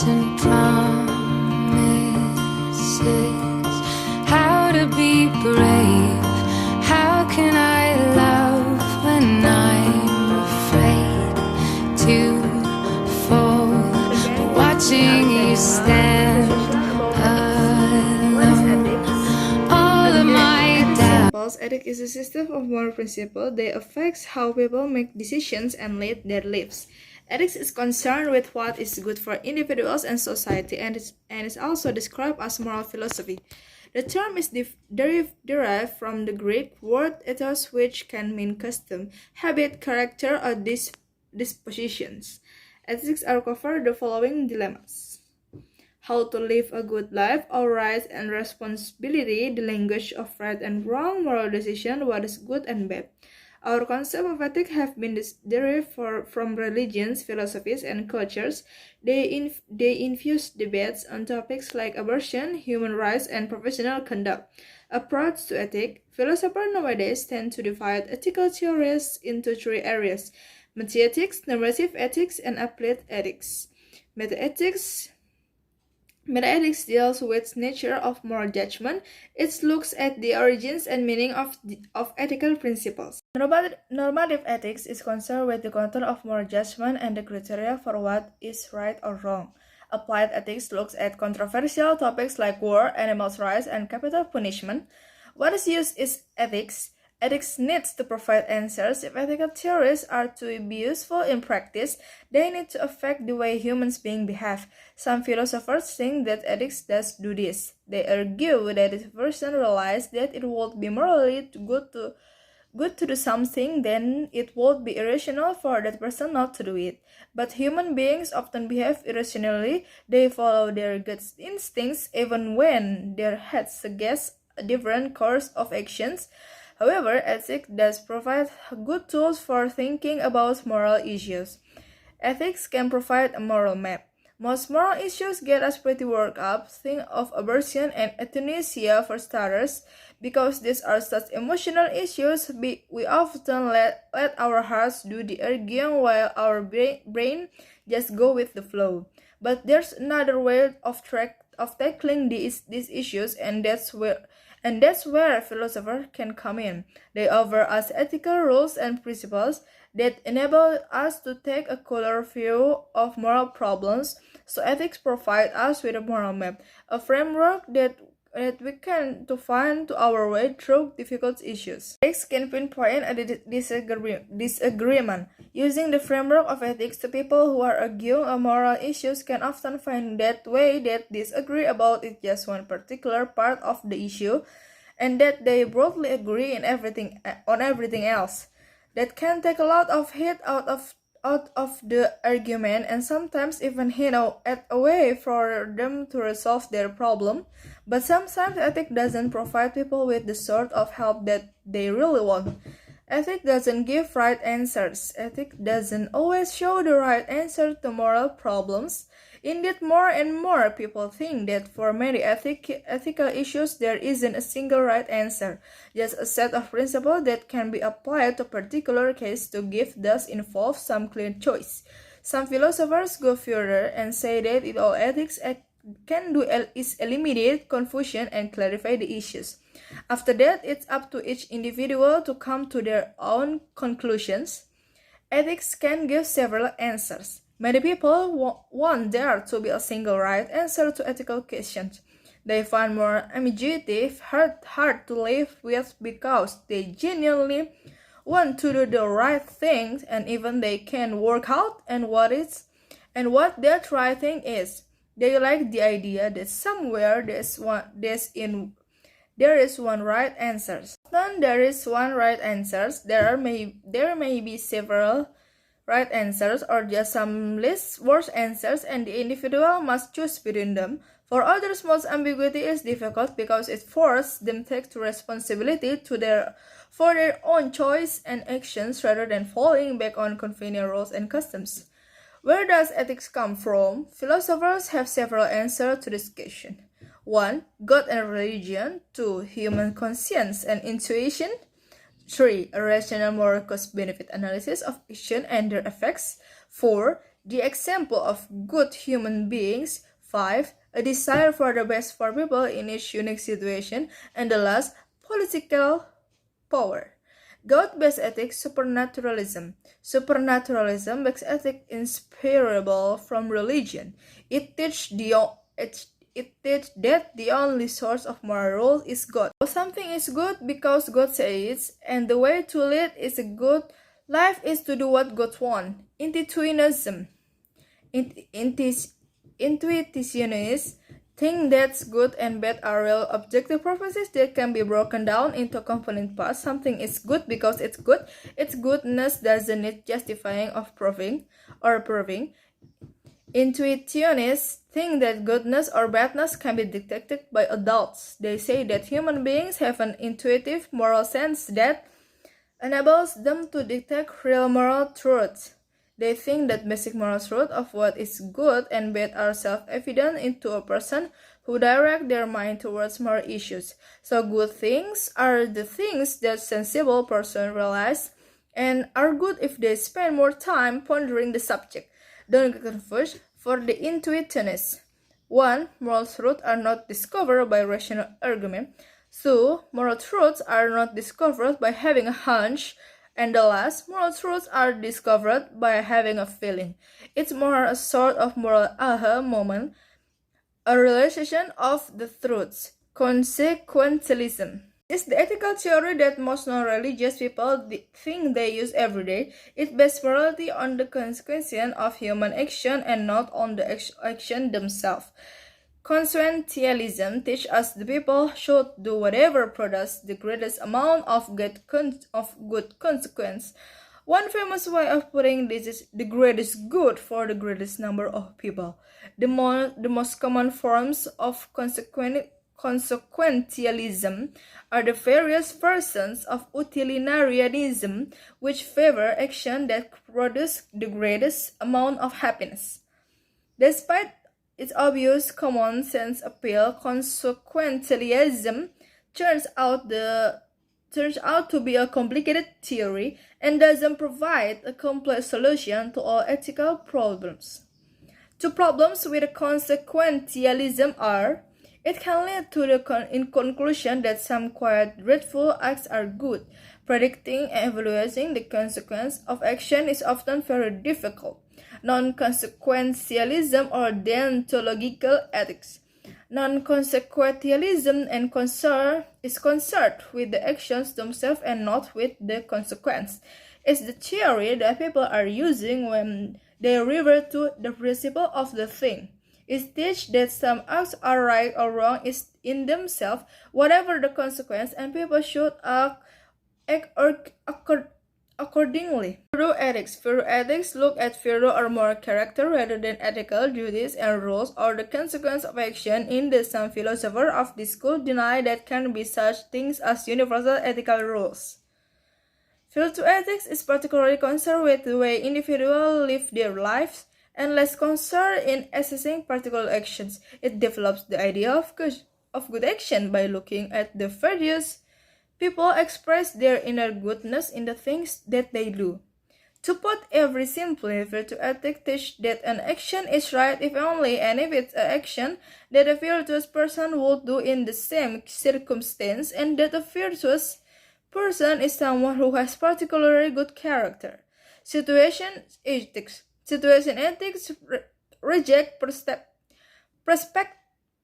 and promises. How to be brave? How can I love when I'm afraid to fall? Watching you stand alone. All of my doubts. Ethics is a system of moral principles that affects how people make decisions and lead their lives. Ethics is concerned with what is good for individuals and society, and is also described as moral philosophy. The term is derived from the Greek word ethos, which can mean custom, habit, character, or dispositions. Ethics are covered the following dilemmas: how to live a good life, our rights and responsibility, the language of right and wrong, moral decision, what is good and bad. Our concept of ethics have been derived from religions, philosophies, and cultures. They infuse debates on topics like abortion, human rights, and professional conduct. Approach to ethics. Philosophers nowadays tend to divide ethical theories into three areas: metaethics, normative ethics, and applied ethics. Metaethics deals with nature of moral judgment. It looks at the origins and meaning of ethical principles. Normative ethics is concerned with the content of moral judgment and the criteria for what is right or wrong. Applied ethics looks at controversial topics like war, animals' rights, and capital punishment. What is used is ethics. Ethics needs to provide answers. If ethical theories are to be useful in practice, they need to affect the way humans beings behave. Some philosophers think that ethics does do this. They argue that if a person realizes that it would be morally good to do something, then it would be irrational for that person not to do it. But human beings often behave irrationally. They follow their gut instincts even when their heads suggest a different course of actions. However, ethics does provide good tools for thinking about moral issues. Ethics can provide a moral map. Most moral issues get us pretty worked up. Think of abortion and euthanasia for starters. Because these are such emotional issues, we often let our hearts do the arguing while our brain just go with the flow. But there's another way of tackling these issues, and that's where philosophers can come in. They offer us ethical rules and principles that enable us to take a cooler view of moral problems. So ethics provide us with a moral map, a framework that we can to find our way through difficult issues. Ethics can pinpoint a disagreement. Using the framework of ethics, the people who are arguing on moral issues can often find that way that disagree about it just one particular part of the issue, and that they broadly agree on everything else. That can take a lot of heat out of the argument, and sometimes even hint at a way for them to resolve their problem. But sometimes ethics doesn't provide people with the sort of help that they really want. Ethics doesn't give right answers. Ethics doesn't always show the right answer to moral problems. Indeed, more and more people think that for many ethical issues there isn't a single right answer, just a set of principles that can be applied to a particular case to give thus involve some clear choice. Some philosophers go further and say that all ethics can do is eliminate confusion and clarify the issues. After that, it's up to each individual to come to their own conclusions. Ethics can give several answers. Many people want there to be a single right answer to ethical questions. They find more ambiguity hard to live with because they genuinely want to do the right thing, and even they can work out what that right thing is. They like the idea that somewhere there is one right answer. Often there is one right answer. There may be several right answers or just some least worst answers, and the individual must choose between them. For others, most ambiguity is difficult because it forces them to take responsibility for their own choice and actions rather than falling back on convenient rules and customs. Where does ethics come from? Philosophers have several answers to this question. 1. God and religion. 2. Human conscience and intuition. 3. A rational moral cost-benefit analysis of action and their effects. 4. the example of good human beings. 5. A desire for the best for people in each unique situation. And the last, political power. God-based ethics, supernaturalism. Supernaturalism makes ethics inseparable from religion. It teaches that the only source of moral rules is God. Something is good because God says it, and the way to lead is a good life is to do what God wants. Intuitionism. Intuitionists think that good and bad are real objective properties that can be broken down into component parts. Something is good because it's good. Its goodness doesn't need justifying of proving. Intuitionists think that goodness or badness can be detected by adults. They say that human beings have an intuitive moral sense that enables them to detect real moral truths. They think that basic moral truths of what is good and bad are self-evident to a person who direct their mind towards moral issues. So good things are the things that sensible person realize and are good if they spend more time pondering the subject. Don't get confused. For the intuitionists, 1. Moral truths are not discovered by rational argument. 2. Moral truths are not discovered by having a hunch. And the last, moral truths are discovered by having a feeling. It's more a sort of moral aha moment, a realization of the truths. Consequentialism is the ethical theory that most non-religious people think they use every day. It bases morality on the consequences of human action and not on the action themselves. Consequentialism teaches us the people should do whatever produces the greatest amount of good consequence. One famous way of putting this is the greatest good for the greatest number of people. The most common forms of consequentialism are the various versions of utilitarianism, which favor action that produce the greatest amount of happiness. Despite its obvious common sense appeal, consequentialism turns out to be a complicated theory and doesn't provide a complete solution to all ethical problems. Two problems with consequentialism are: it can lead to the conclusion that some quite dreadful acts are good. Predicting and evaluating the consequence of action is often very difficult. Non-consequentialism or deontological ethics. Non-consequentialism is concerned with the actions themselves and not with the consequence. It's the theory that people are using when they refer to the principle of the thing. It teaches that some acts are right or wrong is in themselves, whatever the consequence, and people should act accordingly. Virtue ethics. Virtue ethics look at virtue or moral character rather than ethical duties and rules or the consequence of action. In this, some philosophers of this school deny that can be such things as universal ethical rules. Virtue ethics is particularly concerned with the way individuals live their lives and less concerned in assessing particular actions. It develops the idea of good action by looking at the virtues people express their inner goodness in the things that they do. To put every simply, virtue ethics teach that an action is right if only and if it's an action that a virtuous person would do in the same circumstance, and that a virtuous person is someone who has particularly good character. Situation ethics reject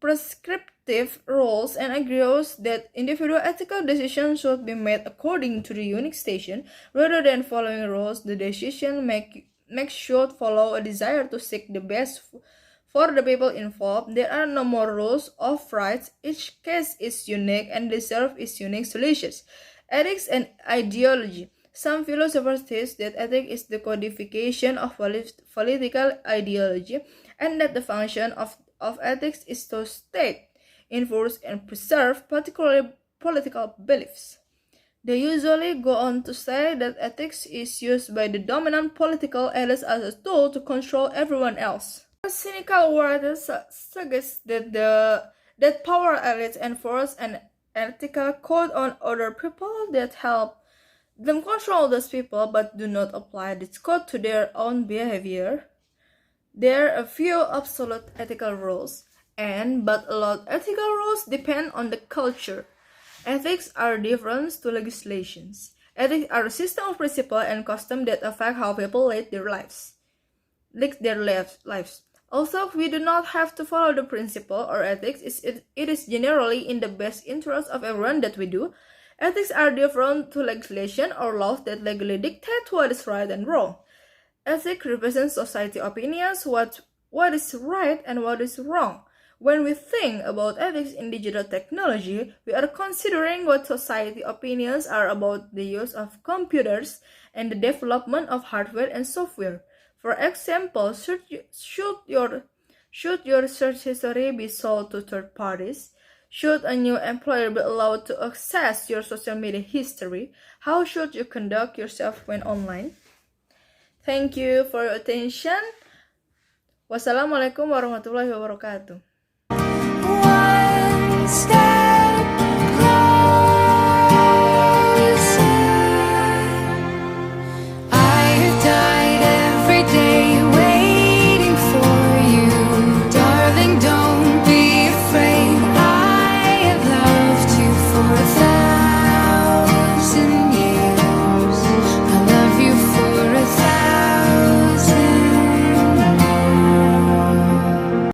prescriptive rules and agrees that individual ethical decisions should be made according to the unique station. Rather than following rules, the decision make should follow a desire to seek the best for the people involved. There are no more rules of rights. Each case is unique and deserves its unique solutions. Ethics and ideology. Some philosophers teach that ethics is the codification of political ideology, and that the function of ethics is to state, enforce, and preserve particular political beliefs. They usually go on to say that ethics is used by the dominant political elites as a tool to control everyone else. A cynical writers suggest that power elites enforce an ethical code on other people that help them control those people but do not apply this code to their own behavior. There are a few absolute ethical rules, but a lot of ethical rules depend on the culture. Ethics are different to legislations. Ethics are a system of principle and custom that affect how people lead their lives. Also, we do not have to follow the principle or ethics. It is generally in the best interest of everyone that we do. Ethics are different to legislation or laws that legally dictate what is right and wrong. Ethics represents society opinions, what is right and what is wrong. When we think about ethics in digital technology, we are considering what society opinions are about the use of computers and the development of hardware and software. For example, should your search history be sold to third parties? Should a new employer be allowed to access your social media history? How should you conduct yourself when online? Thank you for your attention. Wassalamualaikum warahmatullahi wabarakatuh. One step